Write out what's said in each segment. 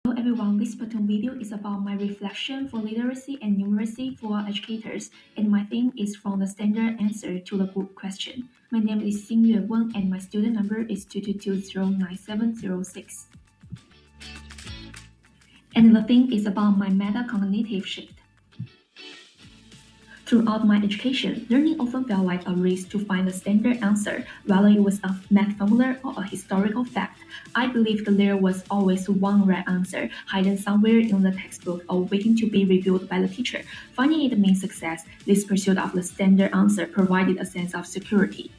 Hello everyone, this powtoon video is about my reflection for literacy and numeracy for educators, and my theme is from the standard answer to the group question. My name is Xinyue Weng and my student number is 222097006. And the theme is about my metacognitive shift. Throughout my education, learning often felt like a race to find the standard answer, whether it was a math formula or a historical fact. I believed there was always one right answer, hidden somewhere in the textbook or waiting to be revealed by the teacher. Finding it means success. This pursuit of the standard answer provided a sense of security.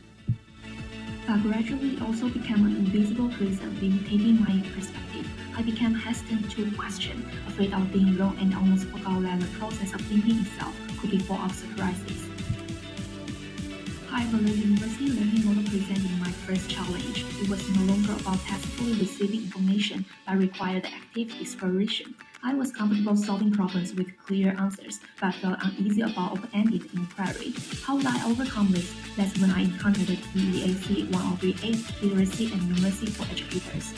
But gradually it also became an invisible prison limitating my perspective. I became hesitant to question, afraid of being wrong, and almost forgot that the process of thinking itself could be full of surprises. However, the university learning model presented my first challenge. It was no longer about passively receiving information, but required active exploration. I was comfortable solving problems with clear answers, but felt uneasy about open-ended inquiry. How would I overcome this? That's when I encountered TEAC 103A, Literacy and Numeracy for Educators.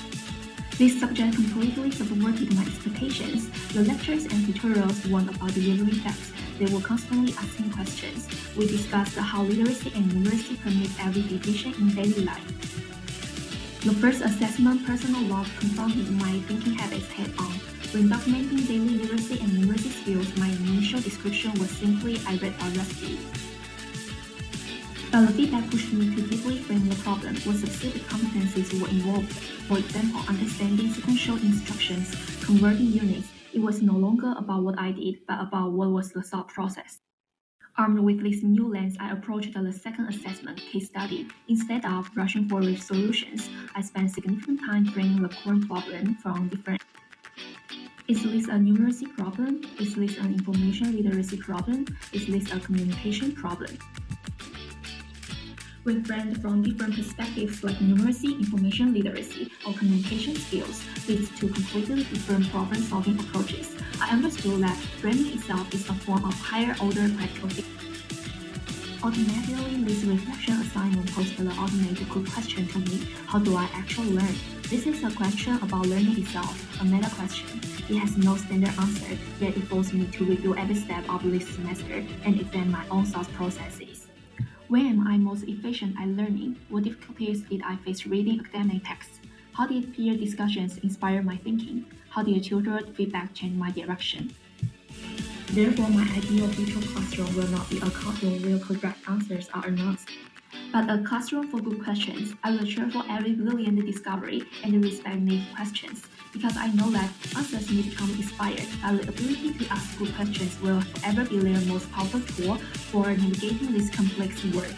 This subject completely subverted my expectations. The lectures and tutorials weren't about delivering facts. They were constantly asking questions. We discussed how literacy and numeracy permeate every division in daily life. The first assessment, personal log, confronted my thinking habits head-on. When documenting daily literacy and numeracy skills, my initial description was simply I read a recipe. But the feedback pushed me to deeply frame the problem. What specific competencies were involved? For example, understanding sequential instructions, converting units. It was no longer about what I did, but about what was the thought process. Armed with this new lens, I approached the second assessment, case study. Instead of rushing for solutions, I spent significant time framing the core problem from different. Is this a numeracy problem? Is this an information literacy problem? Is this a communication problem? We framed from different perspectives like numeracy, information literacy, or communication skills leads to completely different problem-solving approaches. I understood that framing itself is a form of higher-order critical thinking. Automatically, this reflection assignment posed the ultimate good question to me: how do I actually learn? This is a question about learning itself, a meta question. It has no standard answer, yet it forced me to review every step of this semester and examine my own thought processes. When am I most efficient at learning? What difficulties did I face reading academic texts? How did peer discussions inspire my thinking? How did tutor feedback change my direction? Therefore, my ideal future classroom will not be a classroom where correct answers are announced, but a classroom for good questions. I will cheer for every brilliant discovery and respect naive questions, because I know that answers may become inspired, but the ability to ask good questions will forever be their most powerful tool for navigating this complex world.